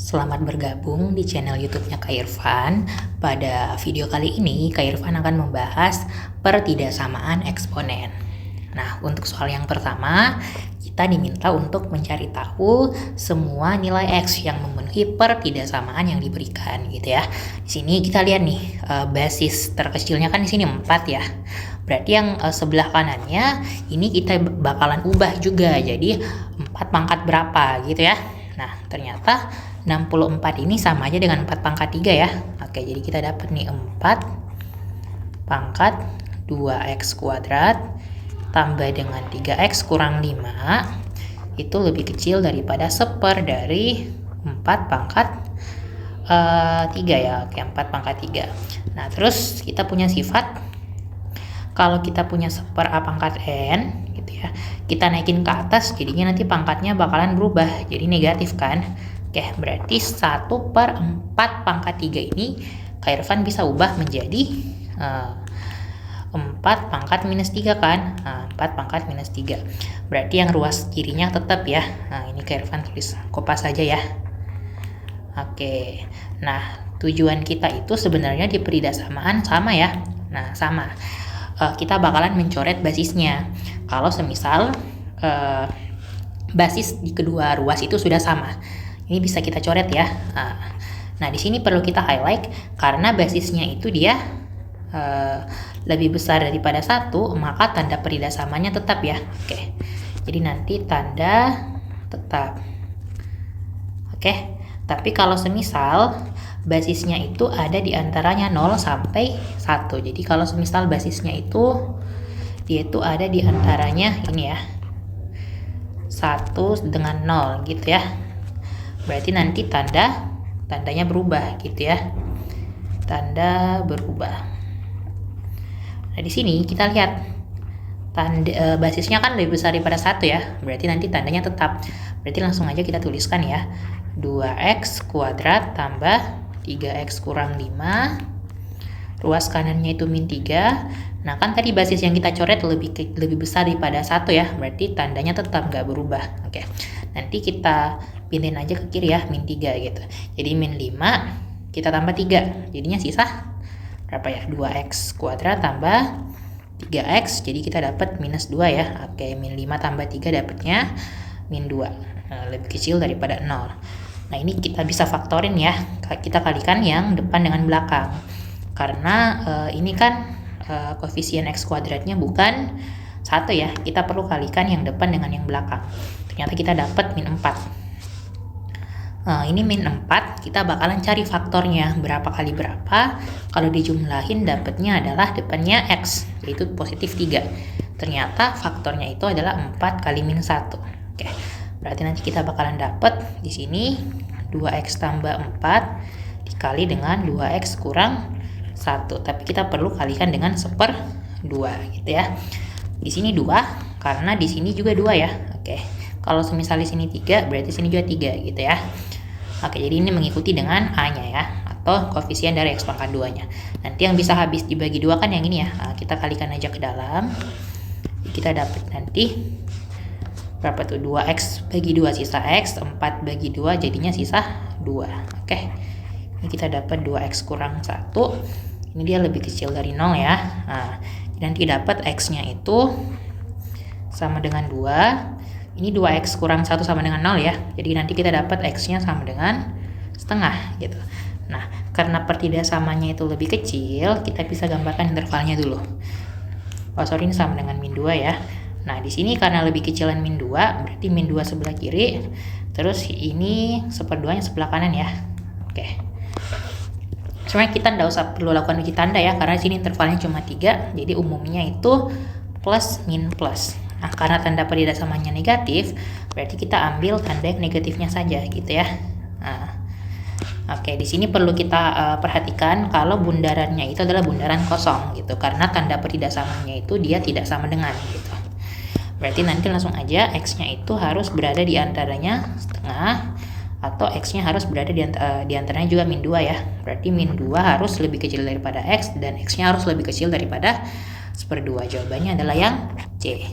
Selamat bergabung di channel YouTube-nya Kak Irfan. Pada video kali ini, Kak Irfan akan membahas pertidaksamaan eksponen. Nah, untuk soal yang pertama, kita diminta untuk mencari tahu semua nilai X yang memenuhi pertidaksamaan yang diberikan, gitu ya. Di sini kita lihat nih, basis terkecilnya kan di sini 4 ya. Berarti yang sebelah kanannya ini kita bakalan ubah juga, jadi 4 pangkat berapa gitu ya. Nah, ternyata 64 ini sama aja dengan 4 pangkat 3 ya. Oke, jadi kita dapat nih 4 pangkat 2x kuadrat tambah dengan 3x kurang 5 itu lebih kecil daripada 1/4 dari 4 pangkat 3 ya. Oke, 4 pangkat 3. Nah, terus kita punya sifat kalau kita punya 1/4 A pangkat n gitu ya, kita naikin ke atas jadinya nanti pangkatnya bakalan berubah jadi negatif kan. Oke, berarti 1/4 pangkat 3 ini Kak Irfan bisa ubah menjadi 4 pangkat minus 3 kan. 4 pangkat minus 3. Berarti yang ruas kirinya tetap ya. Nah, ini Kak Irfan tulis kopas saja ya. Oke, nah tujuan kita itu sebenarnya di pertidaksamaan sama ya. Nah, sama. Kita bakalan mencoret basisnya. Kalau semisal basis di kedua ruas itu sudah sama, ini bisa kita coret ya. Nah, di sini perlu kita highlight karena basisnya itu dia lebih besar daripada 1, maka tanda pertidaksamanya tetap ya. Oke, jadi nanti tanda tetap. Oke, tapi kalau semisal basisnya itu ada di antaranya 0 sampai 1. Jadi kalau semisal basisnya itu dia itu ada di antaranya ini ya, 1 dengan 0 gitu ya. Berarti nanti tandanya berubah gitu ya. Tanda berubah. Nah, di sini kita lihat tanda basisnya kan lebih besar daripada 1 ya. Berarti nanti tandanya tetap. Berarti langsung aja kita tuliskan ya. 2x kuadrat tambah 3x kurang 5. Ruas kanannya itu min 3. Nah, kan tadi basis yang kita coret lebih besar daripada 1 ya. Berarti tandanya tetap nggak berubah. Oke. Nanti kita pindahin aja ke kiri ya, min 3 gitu. Jadi min 5 kita tambah 3. Jadinya sisa berapa ya? 2x kuadrat tambah 3x. Jadi kita dapat minus 2 ya. Oke, min 5 tambah 3 dapatnya min 2. Nah, lebih kecil daripada 0. Nah, ini kita bisa faktorin ya. Kita kalikan yang depan dengan belakang. Karena ini kan koefisien x kuadratnya bukan 1 ya. Kita perlu kalikan yang depan dengan yang belakang. Ternyata kita dapat min 4. Ini min 4, kita bakalan cari faktornya. Berapa kali berapa? Kalau dijumlahin dapatnya adalah depannya x, yaitu positif 3. Ternyata faktornya itu adalah 4 kali min 1. Oke. Berarti nanti kita bakalan dapat di sini 2x tambah 4 dikali dengan 2x kurang 1. Tapi kita perlu kalikan dengan 1/2 gitu ya. Di sini 2 karena di sini juga 2 ya. Oke. Kalau semisal di sini 3 berarti sini juga 3 gitu ya. Oke, jadi ini mengikuti dengan A-nya ya, atau koefisien dari x pangkat 2-nya. Nanti yang bisa habis dibagi 2 kan yang ini ya. Nah, kita kalikan aja ke dalam. Kita dapat nanti berapa tuh? 2x bagi 2 sisa x, 4 bagi 2 jadinya sisa 2. Oke. Ini kita dapat 2x kurang 1. Ini dia lebih kecil dari 0 ya. Nah, nanti dapat x-nya itu sama dengan 2. Ini 2x kurang 1 sama dengan 0 ya. Jadi nanti kita dapat x-nya sama dengan setengah gitu. Nah, karena pertidaksamannya itu lebih kecil, kita bisa gambarkan intervalnya dulu. Ini sama dengan min 2 ya. Nah, di sini karena lebih kecilan min 2, berarti min 2 sebelah kiri. Terus ini 1/2-nya sebelah kanan ya. Oke. Sebenarnya kita nggak usah perlu lakukan uji tanda ya, karena di sini intervalnya cuma 3. Jadi umumnya itu plus min plus. Nah, karena tanda pertidaksamannya negatif, berarti kita ambil tanda yang negatifnya saja gitu ya. Nah, oke, di sini perlu kita perhatikan kalau bundarannya itu adalah bundaran kosong gitu, karena tanda pertidaksamannya itu dia tidak sama dengan gitu. Berarti nanti langsung aja x-nya itu harus berada di antaranya setengah, atau x-nya harus berada di antaranya juga min 2 ya. Berarti min 2 harus lebih kecil daripada x, dan x-nya harus lebih kecil daripada 1/2. Jawabannya adalah yang C.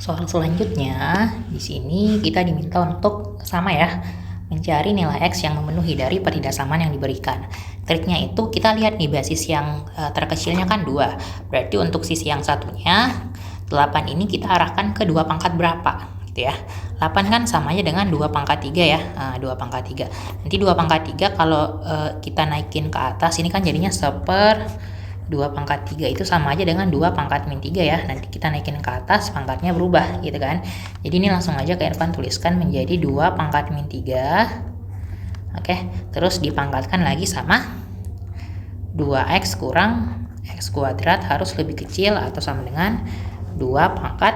Soal selanjutnya, di sini kita diminta untuk sama ya, mencari nilai X yang memenuhi dari perhidasaman yang diberikan. Triknya itu kita lihat nih basis yang terkecilnya kan 2. Berarti untuk sisi yang satunya, 8 ini kita arahkan ke 2 pangkat berapa gitu ya. 8 kan sama aja dengan 2 pangkat 3 ya. 2 pangkat 3. Nanti 2 pangkat 3 kalau kita naikin ke atas ini kan jadinya 2 pangkat 3 itu sama aja dengan 2 pangkat min 3 ya. Nanti kita naikin ke atas, pangkatnya berubah gitu kan. Jadi ini langsung aja Kak Irfan tuliskan menjadi 2 pangkat min 3. Oke, terus dipangkatkan lagi sama 2x kurang x kuadrat harus lebih kecil atau sama dengan 2 pangkat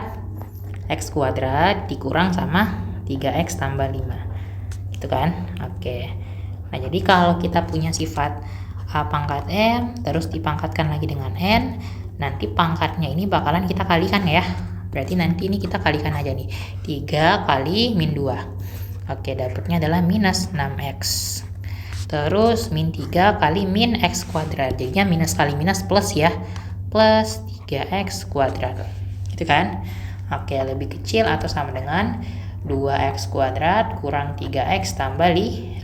x kuadrat dikurang sama 3x tambah 5. Gitu kan? Oke. Nah, jadi kalau kita punya sifat A pangkat M, terus dipangkatkan lagi dengan N, nanti pangkatnya ini bakalan kita kalikan ya. Berarti nanti ini kita kalikan aja nih. 3 kali min 2. Oke, dapatnya adalah minus 6x. Terus min 3 kali min x kuadrat. Jadinya minus kali minus plus ya. Plus 3x kuadrat. Gitu kan? Oke, lebih kecil atau sama dengan 2x kuadrat kurang 3x tambah 5.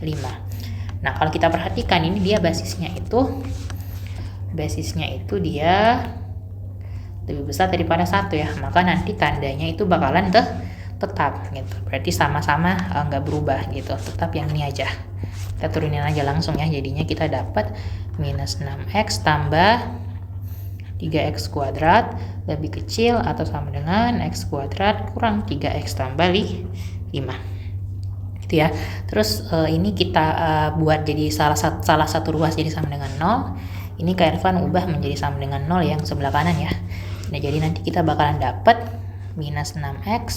Nah, kalau kita perhatikan ini dia basisnya dia lebih besar daripada 1 ya. Maka nanti tandanya itu bakalan tetap gitu. Berarti sama-sama nggak berubah gitu. Tetap yang ini aja. Kita turunin aja langsung ya. Jadinya kita dapat minus 6x tambah 3x kuadrat lebih kecil atau sama dengan x kuadrat kurang 3x tambah 5. Ya. Terus ini kita buat jadi salah satu ruas jadi sama dengan 0. Ini Kak Irfan ubah menjadi sama dengan 0 yang sebelah kanan ya. Nah, jadi nanti kita bakalan dapat minus 6x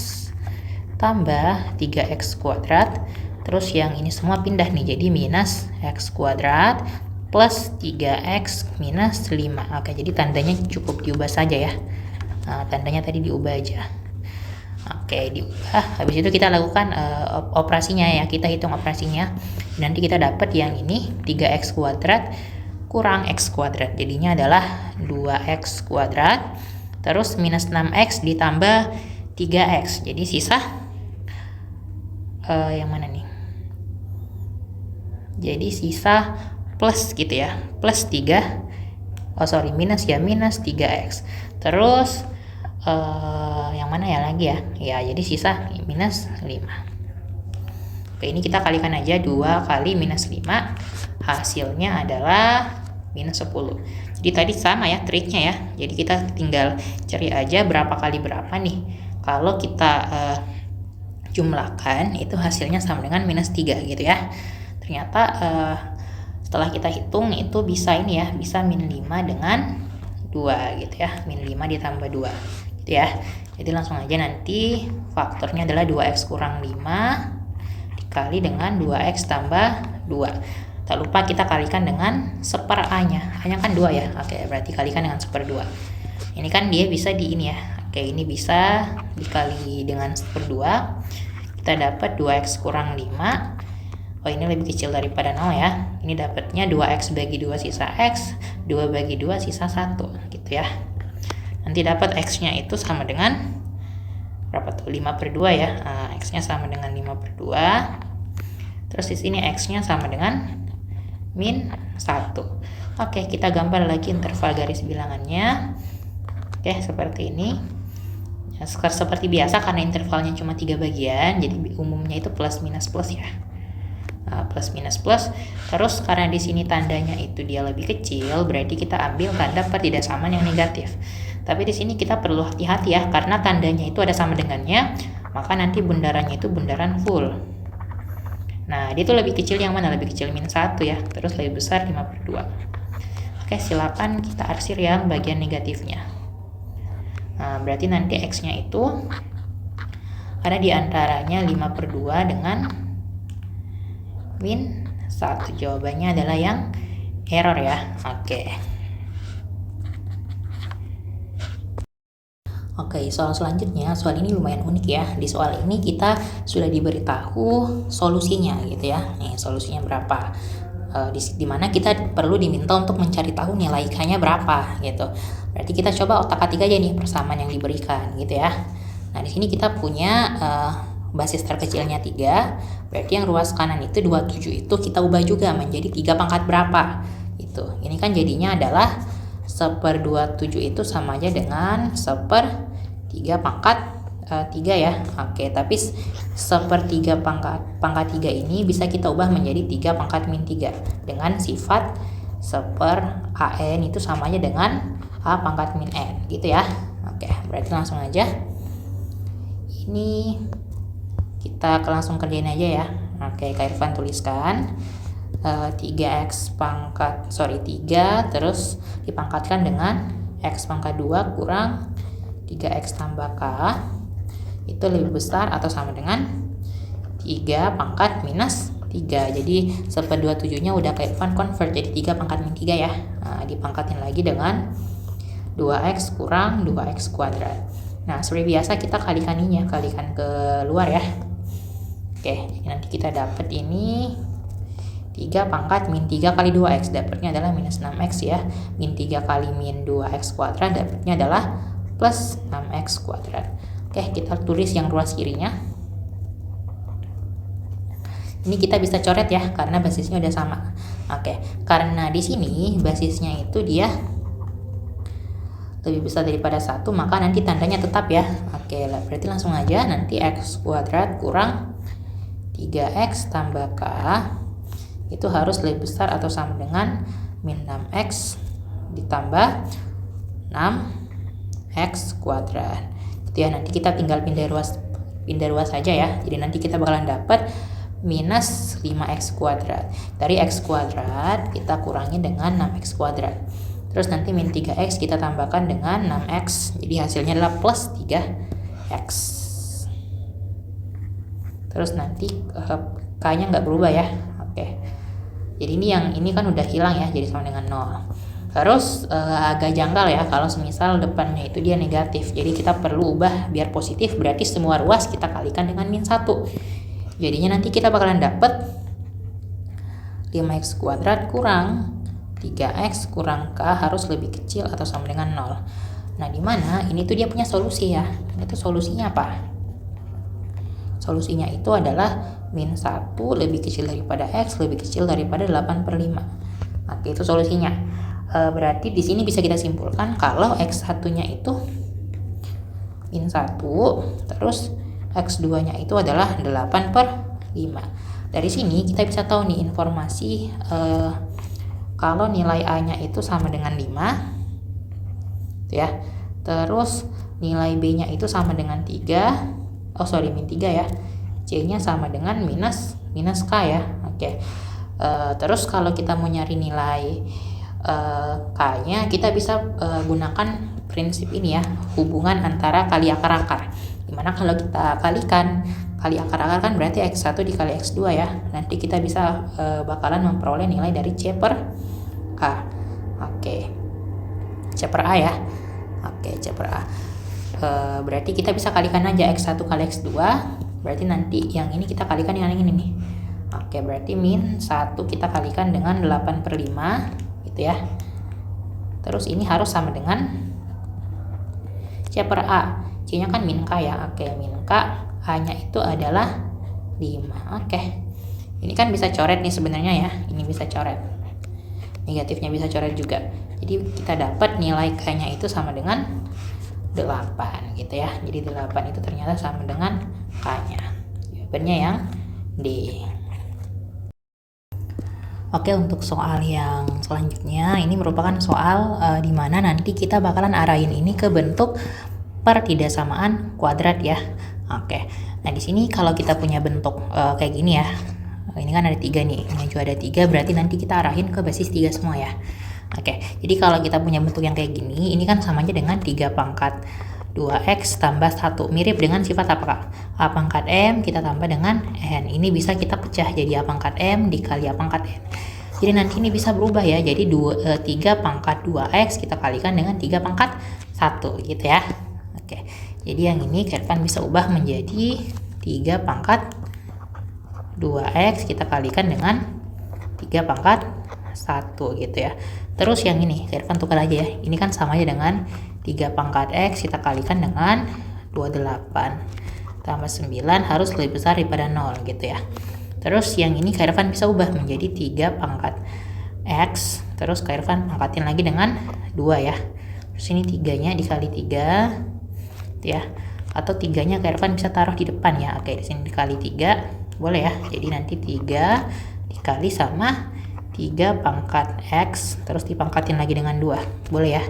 tambah 3x kuadrat. Terus yang ini semua pindah nih jadi minus x kuadrat plus 3x minus 5. Oke, jadi tandanya cukup diubah saja ya. Tandanya tadi diubah aja. Oke, diubah. Habis itu kita lakukan operasinya ya. Kita hitung operasinya. Nanti kita dapat yang ini 3x kuadrat kurang x kuadrat. Jadinya adalah 2x kuadrat. Terus minus 6x ditambah 3x. Jadi sisa yang mana nih? Jadi sisa plus gitu ya. Plus 3. Minus ya. Minus 3x. Terus yang mana ya lagi ya? Ya, jadi sisa minus 5. Oke, ini kita kalikan aja 2 kali minus 5. Hasilnya adalah minus 10. Jadi tadi sama ya triknya ya. Jadi kita tinggal cari aja berapa kali berapa nih. Kalau kita jumlahkan itu hasilnya sama dengan minus 3 gitu ya. Ternyata setelah kita hitung itu bisa ini ya. Bisa min 5 dengan 2 gitu ya. Min 5 ditambah 2. Ya, jadi langsung aja nanti faktornya adalah 2x kurang 5 dikali dengan 2x tambah 2. Tak lupa kita kalikan dengan 1/a nya. A nya kan 2 ya. Oke, berarti kalikan dengan 1/2. Ini kan dia bisa di ini ya. Oke, ini bisa dikali dengan 1/2. Kita dapat 2x kurang 5. Oh, ini lebih kecil daripada 0 ya. Ini dapatnya 2x bagi 2 sisa x, 2 bagi 2 sisa 1 gitu ya. Nanti dapat x-nya itu sama dengan berapa tuh? 5/2 ya. X-nya sama dengan 5/2. Terus di sini x-nya sama dengan min 1. Oke, kita gambar lagi interval garis bilangannya. Oke, seperti ini. Ya, seperti biasa karena intervalnya cuma 3 bagian, jadi umumnya itu plus minus plus ya. Plus minus plus. Terus karena di sini tandanya itu dia lebih kecil, berarti kita ambil tanda pertidasaman yang negatif. Tapi di sini kita perlu hati-hati ya, karena tandanya itu ada sama dengannya, maka nanti bundarannya itu bundaran full. Nah, dia itu lebih kecil yang mana? Lebih kecil min 1 ya, terus lebih besar 5/2. Oke, silakan kita arsir yang bagian negatifnya. Nah, berarti nanti x-nya itu ada di antaranya 5/2 dengan min 1. Jawabannya adalah yang error ya. Oke, soal selanjutnya, soal ini lumayan unik ya. Di soal ini kita sudah diberitahu solusinya gitu ya. Nih, solusinya berapa? Di mana kita perlu diminta untuk mencari tahu nilai K-nya berapa gitu. Berarti kita coba otak-atik aja nih persamaan yang diberikan gitu ya. Nah, di sini kita punya basis terkecilnya 3, berarti yang ruas kanan itu 27 itu kita ubah juga menjadi 3 pangkat berapa. Itu. Ini kan jadinya adalah 1/27 itu sama aja dengan 1/3 pangkat 3 ya. Oke, tapi 1/3 pangkat 3 ini bisa kita ubah menjadi 3 pangkat min 3 dengan sifat 1/an itu sama aja dengan a pangkat min n gitu ya. Oke, berarti langsung aja ini kita langsung kerjain aja ya. Oke, Kak Irfan tuliskan 3x pangkat 3 terus dipangkatkan dengan x pangkat 2 kurang 3x tambah k itu lebih besar atau sama dengan 3 pangkat minus 3. Jadi 1/27 nya udah Kak Irfan convert jadi 3 pangkat min 3 ya. Nah, dipangkatin lagi dengan 2x kurang 2x kuadrat. Nah, seperti biasa kita kalikan ke luar ya. Oke, nanti kita dapat ini 3 pangkat min 3 kali 2x, dapatnya adalah minus 6x ya. Min 3 kali min 2x kuadrat, dapatnya adalah plus 6x kuadrat. Oke, kita tulis yang ruas kirinya. Ini kita bisa coret ya, karena basisnya udah sama. Oke, karena di sini basisnya itu dia lebih besar daripada 1, maka nanti tandanya tetap ya. Oke, berarti langsung aja nanti x kuadrat kurang 3x tambah k itu harus lebih besar atau sama dengan min 6x ditambah 6x kuadrat. Itu ya, nanti kita tinggal pindah ruas saja ya. Jadi nanti kita bakalan dapat minus 5x kuadrat. Dari x kuadrat kita kurangi dengan 6x kuadrat. Terus nanti min 3x kita tambahkan dengan 6x. Jadi hasilnya adalah plus 3x. Terus nanti k-nya nggak berubah ya. Oke. Jadi ini kan udah hilang ya, jadi sama dengan 0. Terus agak janggal ya kalau semisal depannya itu dia negatif. Jadi kita perlu ubah biar positif, berarti semua ruas kita kalikan dengan min 1. Jadinya nanti kita bakalan dapat 5x kuadrat kurang 3x kurang k harus lebih kecil atau sama dengan 0. Nah, di mana ini tuh dia punya solusi ya. Itu solusinya apa? Solusinya itu adalah min 1 lebih kecil daripada x lebih kecil daripada 8/5. Oke, itu solusinya. Berarti di sini bisa kita simpulkan kalau x1-nya itu min 1, terus x2-nya itu adalah 8/5. Dari sini kita bisa tahu nih informasi kalau nilai A-nya itu sama dengan 5 ya. Terus nilai B-nya itu sama dengan 3. Min 3 ya. C-nya sama dengan minus K ya. Oke. Terus kalau kita mau nyari nilai K-nya, kita bisa gunakan prinsip ini ya, hubungan antara kali akar-akar. Dimana kalau kita kalikan kali akar-akar kan berarti x1 dikali x2 ya. Nanti kita bisa bakalan memperoleh nilai dari C/A. Oke. C/A ya. Oke, C/A. Berarti kita bisa kalikan aja x1 kali x2, berarti nanti yang ini kita kalikan dengan yang ini nih. Oke, berarti min 1 kita kalikan dengan 8/5 gitu ya. Terus ini harus sama dengan C/A. C-nya kan min K ya. Oke, min K, A-nya itu adalah 5. Oke. Ini kan bisa coret nih sebenarnya ya. Ini bisa coret. Negatifnya bisa coret juga. Jadi kita dapat nilai K-nya itu sama dengan 8 gitu ya. Jadi 8 itu ternyata sama dengan K-nya. Jawabannya yang D. Oke, untuk soal yang selanjutnya ini merupakan soal di mana nanti kita bakalan arahin ini ke bentuk pertidaksamaan kuadrat ya. Oke. Nah, di sini kalau kita punya bentuk kayak gini ya. Ini kan ada 3 nih. Ini juga ada 3, berarti nanti kita arahin ke basis 3 semua ya. Oke, jadi kalau kita punya bentuk yang kayak gini, ini kan sama aja dengan 3 pangkat 2x tambah 1. Mirip dengan sifat apa Kak? A pangkat M kita tambah dengan N. Ini bisa kita pecah jadi A pangkat M dikali A pangkat N. Jadi nanti ini bisa berubah ya. Jadi 3 pangkat 2x kita kalikan dengan 3 pangkat 1 gitu ya. Oke, jadi yang ini Irfan bisa ubah menjadi 3 pangkat 2x kita kalikan dengan 3 pangkat 1 gitu ya. Terus yang ini Irfan tukar aja ya. Ini kan sama aja dengan 3 pangkat x kita kalikan dengan 28 tambah 9 harus lebih besar daripada 0 gitu ya. Terus yang ini Kak Irfan bisa ubah menjadi 3 pangkat X, terus Kak Irfan pangkatin lagi dengan 2 ya. Terus ini 3-nya dikali 3 ya, atau 3-nya Kak Irfan bisa taruh di depan ya. Oke, di sini dikali 3 boleh ya. Jadi nanti 3 dikali sama 3 pangkat X, terus dipangkatin lagi dengan 2 boleh ya.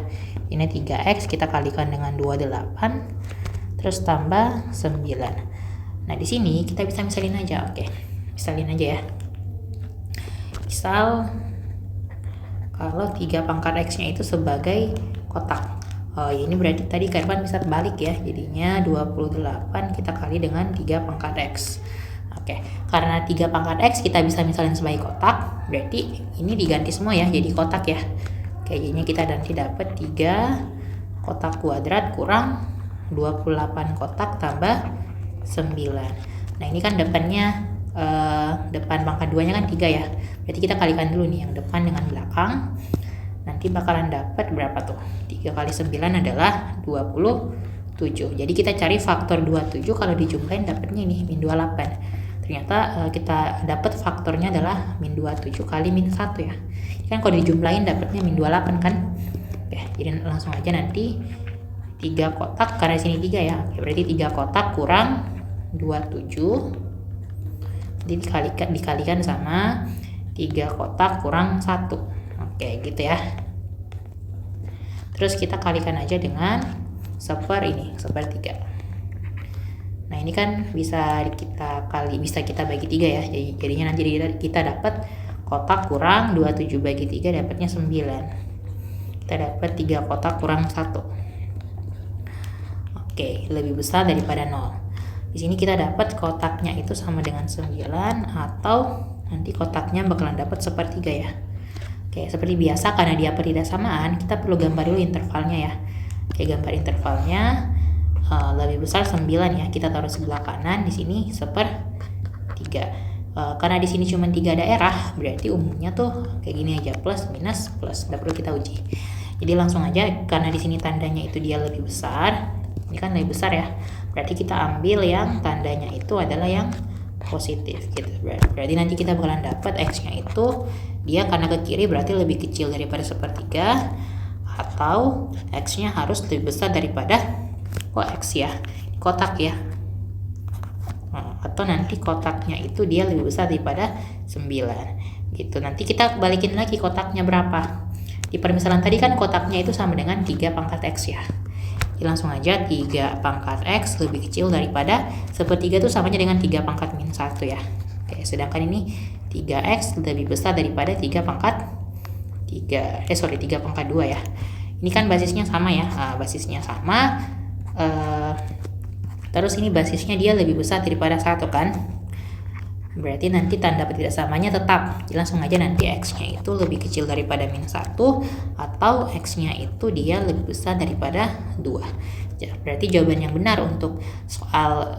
Ini 3X kita kalikan dengan 28 terus tambah 9. Nah di sini kita bisa misalin aja. Oke, misalin aja ya. Misal kalau 3 pangkat X nya itu sebagai kotak, ini berarti tadi Kak Irfan bisa balik ya, jadinya 28 kita kali dengan 3 pangkat X. Oke, karena 3 pangkat X kita bisa misalin sebagai kotak, berarti ini diganti semua ya jadi kotak ya. Oke, jadinya kita nanti dapat 3 kotak kuadrat kurang 28 kotak tambah 9. Nah ini kan depannya, depan pangkat 2-nya kan 3 ya, berarti kita kalikan dulu nih yang depan dengan belakang. Nanti bakalan dapat berapa tuh? 3 kali 9 adalah 27. Jadi kita cari faktor 27, kalau dijumlahin dapatnya ini min 28. Ternyata kita dapat faktornya adalah min 27 kali min 1 ya. Kan kalau dijumlahin dapatnya min 28 kan. Oke, jadi langsung aja nanti 3 kotak, karena sini 3 ya. Oke, berarti 3 kotak kurang 27. Jadi dikalikan sama 3 kotak kurang 1. Oke, gitu ya. Terus kita kalikan aja dengan sepertiga. Nah ini kan bisa kita bagi 3 ya. Jadinya nanti kita dapat kotak kurang 27 bagi 3 dapatnya 9. Kita dapat 3 kotak kurang 1. Oke, lebih besar daripada 0. Di sini kita dapat kotaknya itu sama dengan 9, atau nanti kotaknya bakalan dapat sepertiga ya. Oke, seperti biasa karena dia pertidasamaan, kita perlu gambar dulu intervalnya ya. Oke, gambar intervalnya lebih besar 9 ya, kita taruh sebelah kanan, di sini sepertiga. Karena di sini cuma 3 daerah, berarti umumnya tuh kayak gini aja, plus minus plus, nggak perlu kita uji. Jadi langsung aja, karena di sini tandanya itu dia lebih besar, ini kan lebih besar ya, berarti kita ambil yang tandanya itu adalah yang positif gitu. Berarti nanti kita bakalan dapat X-nya itu dia karena ke kiri berarti lebih kecil daripada sepertiga, atau X-nya harus lebih besar daripada X ya, kotak ya. Atau nanti kotaknya itu dia lebih besar daripada 9 gitu. Nanti kita balikin lagi kotaknya berapa. Di permisalan tadi kan kotaknya itu sama dengan 3 pangkat X ya. Jadi langsung aja 3 pangkat X lebih kecil daripada sepertiga itu samanya dengan 3 pangkat min 1 ya. Oke, sedangkan ini 3X lebih besar daripada 3 pangkat 3 pangkat 2 ya. Ini kan basisnya sama ya. Basisnya sama. Terus ini basisnya dia lebih besar daripada 1 kan, berarti nanti tanda pertidaksamanya tetap. Jadi langsung aja nanti X-nya itu lebih kecil daripada min 1, atau X-nya itu dia lebih besar daripada 2. Berarti jawaban yang benar untuk soal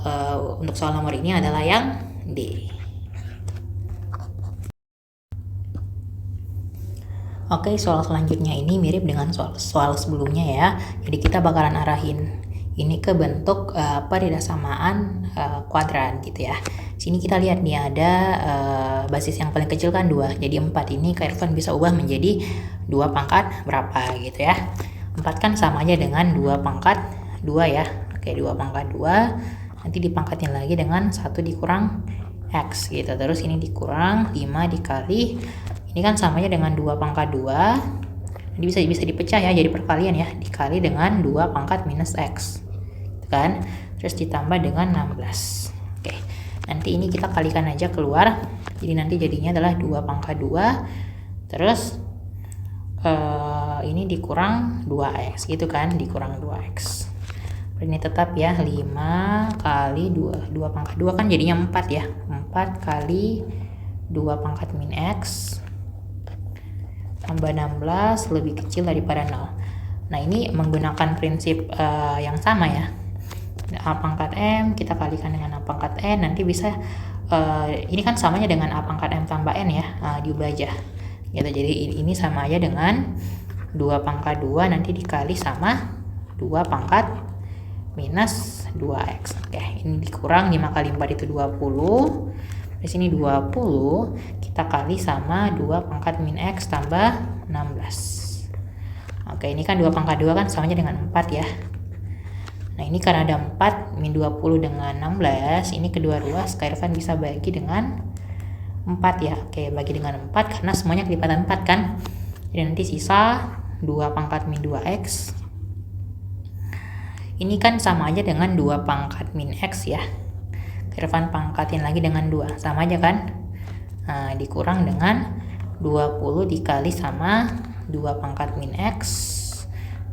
nomor ini adalah yang D. Oke, soal selanjutnya ini mirip dengan soal sebelumnya ya. Jadi kita bakalan arahin ini ke bentuk pertidasamaan kuadran gitu ya. Sini kita lihat nih ada basis yang paling kecil kan 2. Jadi 4 ini Kak Irfan bisa ubah menjadi 2 pangkat berapa gitu ya. 4 kan sama aja dengan 2 pangkat 2 ya. Oke, 2 pangkat 2 nanti dipangkatin lagi dengan 1 dikurang X gitu. Terus ini dikurang 5 dikali, ini kan sama aja dengan 2 pangkat 2. Jadi bisa dipecah ya jadi perkalian ya, dikali dengan 2 pangkat minus X kan, terus ditambah dengan 16. Oke, nanti ini kita kalikan aja keluar, jadi nanti jadinya adalah 2 pangkat 2 terus ini dikurang 2X gitu kan, dikurang 2X. Ini tetap ya 5 kali 2 pangkat 2 kan jadinya 4 ya, 4 kali 2 pangkat min X tambah 16 lebih kecil daripada 0. Nah ini menggunakan prinsip yang sama ya. A pangkat M kita kalikan dengan A pangkat N, nanti bisa ini kan samanya dengan A pangkat M tambah N ya, diubah aja gitu. Jadi ini sama aja dengan 2 pangkat 2 nanti dikali sama 2 pangkat minus 2x. Oke, ini dikurang 5 kali 4 itu 20. Di sini 20 kita kali sama 2 pangkat min x tambah 16. Oke, ini kan 2 pangkat 2 kan samanya dengan 4 ya. Nah, ini karena ada 4, min 20 dengan 16, ini kedua ruas Kak Irfan bisa bagi dengan 4 ya. Oke, bagi dengan 4 karena semuanya kelipatan 4 kan. Jadi nanti sisa 2 pangkat min 2x. Ini kan sama aja dengan 2 pangkat min x ya. Kak Irfan pangkatin lagi dengan 2, sama aja kan. Nah, dikurang dengan 20 dikali sama 2 pangkat min x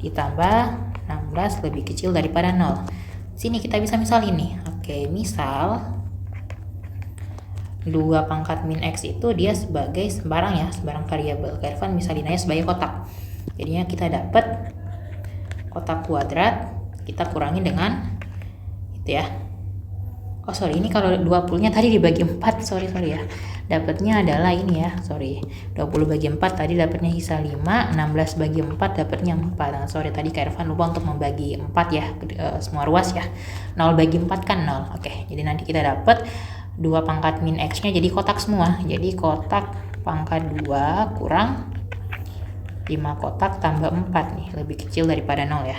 ditambah 16 lebih kecil daripada 0. Sini kita bisa misal ini. Oke, misal 2 pangkat min x itu dia sebagai sembarang ya, sembarang variabel. Kak Irfan misalin aja sebagai kotak. Jadinya kita dapat kotak kuadrat, kita kurangi dengan itu ya. Oh sorry, ini kalau 20-nya tadi dibagi 4, sorry ya. Dapatnya adalah ini ya, sorry. 20 bagi 4 tadi dapatnya sisa 5, 16 bagi 4 dapatnya 4. Nah, sorry tadi Kak Irfan lupa untuk membagi 4 ya, semua ruas ya. 0 bagi 4 kan 0. Oke, jadi nanti kita dapat 2 pangkat min x-nya jadi kotak semua. Jadi kotak pangkat 2 kurang 5 kotak tambah 4 nih, lebih kecil daripada 0 ya.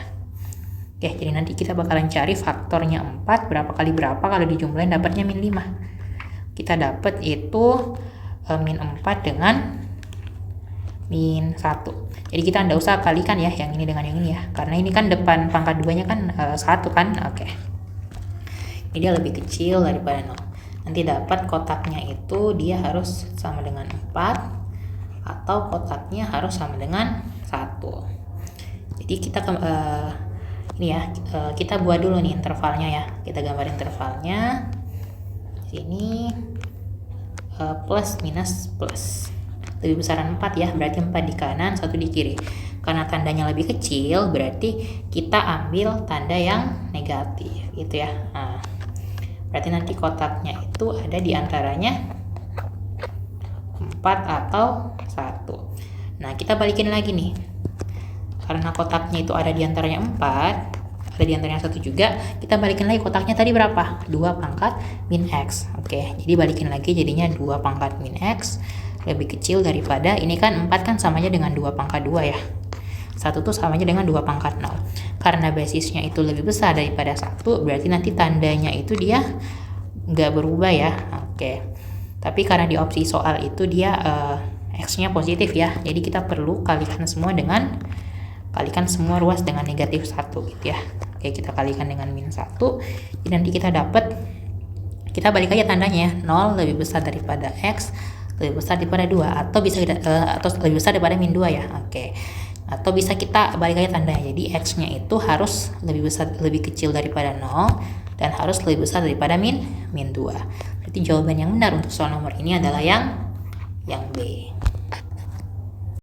Oke, jadi nanti kita bakalan cari faktornya 4, berapa kali berapa, kalau dijumlahin dapatnya min 5. Kita dapat itu min 4 dengan min 1. Jadi kita nggak usah kalikan ya, yang ini dengan yang ini ya. Karena ini kan depan pangkat 2-nya kan 1 kan, oke. Ini dia lebih kecil daripada 0. Nanti dapat kotaknya itu dia harus sama dengan 4, atau kotaknya harus sama dengan 1. Jadi kita ini ya, kita buat dulu nih intervalnya ya. Kita gambar intervalnya. Sini plus minus plus. Lebih besaran 4 ya, berarti 4 di kanan, 1 di kiri. Karena tandanya lebih kecil, berarti kita ambil tanda yang negatif gitu ya. Nah, berarti nanti kotaknya itu ada di antaranya 4 atau 1. Nah, kita balikin lagi nih. Karena kotaknya itu ada di antaranya 4, ada di antaranya 1 juga, kita balikin lagi kotaknya tadi berapa? 2 pangkat min x. Oke, jadi balikin lagi jadinya 2 pangkat min x lebih kecil daripada, ini kan 4 kan samanya dengan 2 pangkat 2 ya. 1 tuh samanya dengan 2 pangkat 0. Karena basisnya itu lebih besar daripada 1, berarti nanti tandanya itu dia nggak berubah ya. Oke, tapi karena di opsi soal itu dia x-nya positif ya, jadi kita perlu kalikan semua ruas dengan negatif 1 gitu ya. Oke, kita kalikan dengan min 1. Jadi nanti kita dapat, kita balik aja tandanya ya. 0 lebih besar daripada x, lebih besar daripada 2, atau bisa atau lebih besar daripada min 2 ya. Oke. Atau bisa kita balik aja tandanya. Jadi x-nya itu harus lebih kecil daripada 0 dan harus lebih besar daripada min 2. Berarti jawaban yang benar untuk soal nomor ini adalah yang B.